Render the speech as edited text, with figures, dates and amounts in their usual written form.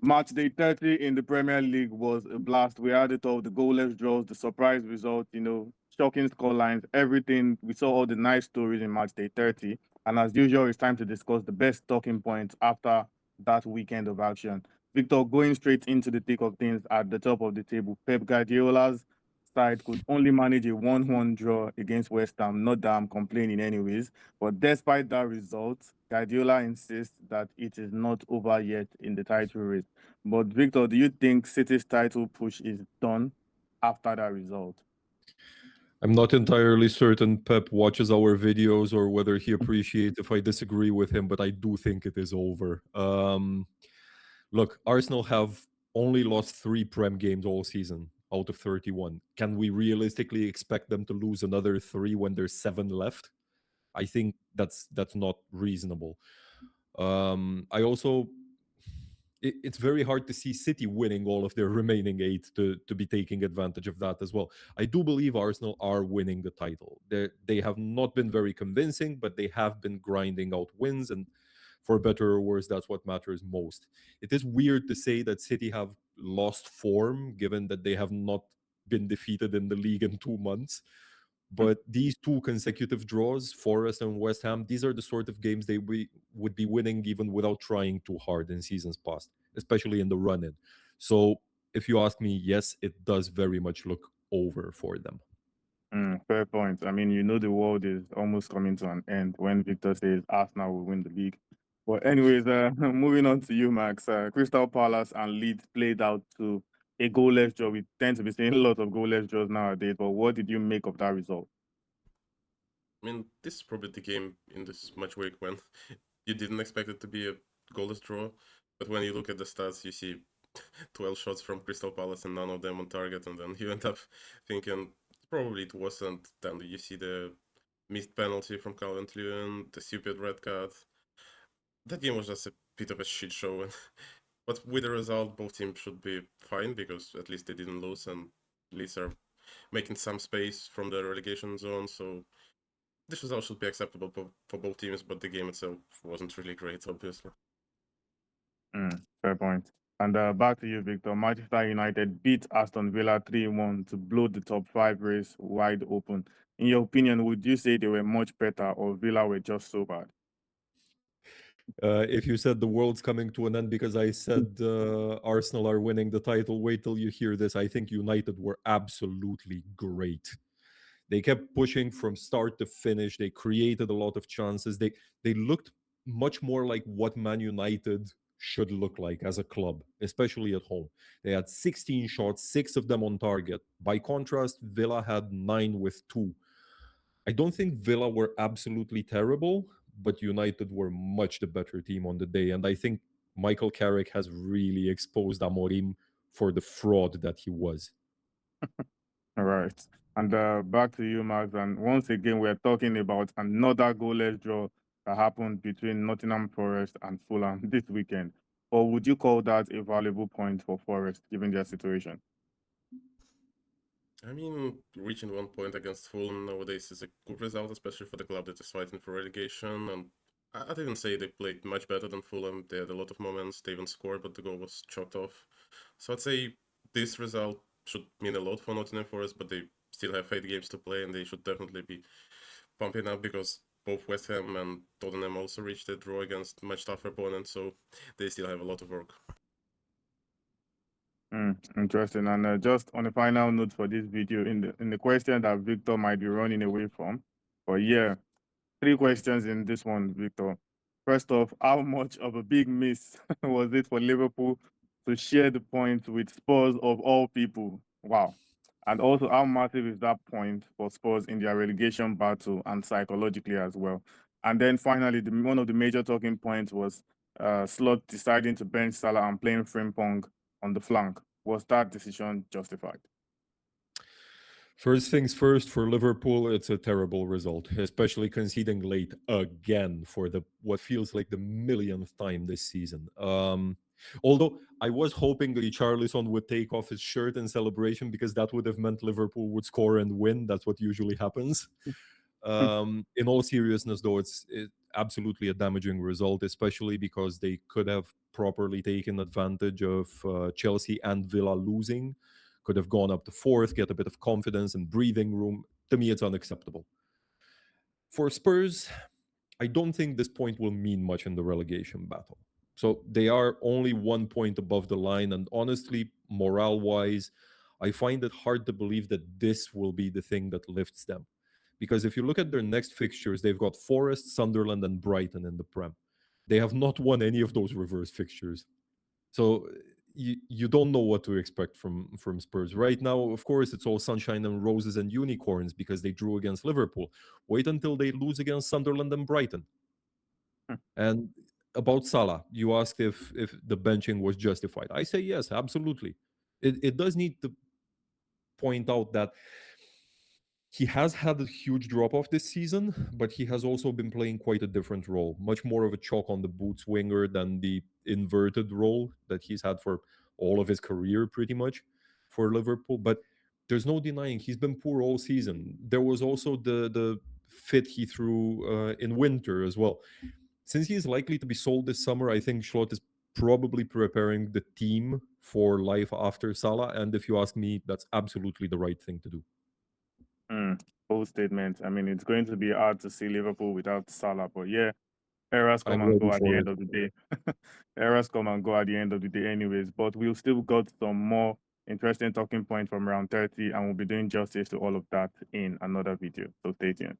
Match day 30 in the Premier League was a blast. We had it all, the goalless draws, the surprise result, shocking scorelines, everything. We saw all the nice stories in match day 30. And as usual, it's time to discuss the best talking points after that weekend of action. Victor, going straight into the thick of things at the top of the table, Pep Guardiola's side could only manage a 1-1 draw against West Ham. Not that I'm complaining anyways, but despite that result, Guardiola insists that it is not over yet in the title race. But Victor, do you think City's title push is done after that result? I'm not entirely certain Pep watches our videos or whether he appreciates if I disagree with him, but I do think it is over. Look, Arsenal have only lost 3 Prem games all season out of 31. Can we realistically expect them to lose another 3 when there's 7 left? I think that's not reasonable. I also it's very hard to see City winning all of their remaining 8 to be taking advantage of that as well. I do believe Arsenal are winning the title. They have not been very convincing, but they have been grinding out wins, and for better or worse, that's what matters most. It is weird to say that City have lost form, given that they have not been defeated in the league in 2 months. But these 2 consecutive draws, Forest and West Ham, these are the sort of games they would be winning even without trying too hard in seasons past, especially in the run-in. So if you ask me, yes, it does very much look over for them. Fair point. I mean, the world is almost coming to an end when Victor says Arsenal will win the league. But anyways, moving on to you, Max. Crystal Palace and Leeds played out to a goalless draw. We tend to be seeing a lot of goalless draws nowadays. But what did you make of that result? I mean, this is probably the game in this match week when you didn't expect it to be a goalless draw. But when you look at the stats, you see 12 shots from Crystal Palace and none of them on target. And then you end up thinking probably it wasn't. Then you see the missed penalty from Calvert-Lewin, the stupid red card. That game was just a bit of a shit show. But with the result, both teams should be fine because at least they didn't lose and Leeds are making some space from the relegation zone. So this result should be acceptable for both teams, but the game itself wasn't really great, obviously. Fair point. And back to you, Victor. Manchester United beat Aston Villa 3-1 to blow the top 5 race wide open. In your opinion, would you say they were much better or Villa were just so bad? If you said the world's coming to an end because I said Arsenal are winning the title, wait till you hear this. I think United were absolutely great. They kept pushing from start to finish. They created a lot of chances. They looked much more like what Man United should look like as a club, especially at home. They had 16 shots, 6 of them on target. By contrast, Villa had 9 with 2. I don't think Villa were absolutely terrible, but United were much the better team on the day. And I think Michael Carrick has really exposed Amorim for the fraud that he was. All right. And back to you, Max. And once again, we're talking about another goalless draw that happened between Nottingham Forest and Fulham this weekend. Or would you call that a valuable point for Forest, given their situation? I mean, reaching 1 point against Fulham nowadays is a good result, especially for the club that is fighting for relegation. And I didn't say they played much better than Fulham. They had a lot of moments. They even scored, but the goal was chalked off. So I'd say this result should mean a lot for Nottingham Forest, but they still have 8 games to play, and they should definitely be pumping up because both West Ham and Tottenham also reached a draw against much tougher opponents, so they still have a lot of work. Interesting. And just on a final note for this video, in the question that Victor might be running away from, but yeah, 3 questions in this one, Victor. First off, how much of a big miss was it for Liverpool to share the point with Spurs of all people? Wow. And also, how massive is that point for Spurs in their relegation battle and psychologically as well? And then finally, one of the major talking points was Slot deciding to bench Salah and playing Frimpong on the flank. Was that decision justified? First things first, for Liverpool, it's a terrible result, especially conceding late again for what feels like the millionth time this season. Although I was hoping Richarlison would take off his shirt in celebration because that would have meant Liverpool would score and win. That's what usually happens. In all seriousness, though, absolutely a damaging result, especially because they could have properly taken advantage of Chelsea and Villa losing, could have gone up to fourth, get a bit of confidence and breathing room. To me, it's unacceptable. For Spurs, I don't think this point will mean much in the relegation battle. So they are only 1 point above the line. And honestly, morale wise, I find it hard to believe that this will be the thing that lifts them. Because if you look at their next fixtures, they've got Forest, Sunderland, and Brighton in the Prem. They have not won any of those reverse fixtures. So you don't know what to expect from Spurs. Right now, of course, it's all sunshine and roses and unicorns because they drew against Liverpool. Wait until they lose against Sunderland and Brighton. Hmm. And about Salah, you asked if the benching was justified. I say yes, absolutely. It does need to point out that he has had a huge drop off this season, but he has also been playing quite a different role, much more of a chalk on the boots winger than the inverted role that he's had for all of his career, pretty much for Liverpool. But there's no denying he's been poor all season. There was also the fit he threw in winter as well. Since he is likely to be sold this summer, I think Schlott is probably preparing the team for life after Salah. And if you ask me, that's absolutely the right thing to do. Bold statement. I mean, it's going to be hard to see Liverpool without Salah, but yeah, errors come I'm and go ready at the for end it. of the day. Errors come and go at the end of the day, anyways. But we've still got some more interesting talking points from round 30, and we'll be doing justice to all of that in another video. So stay tuned.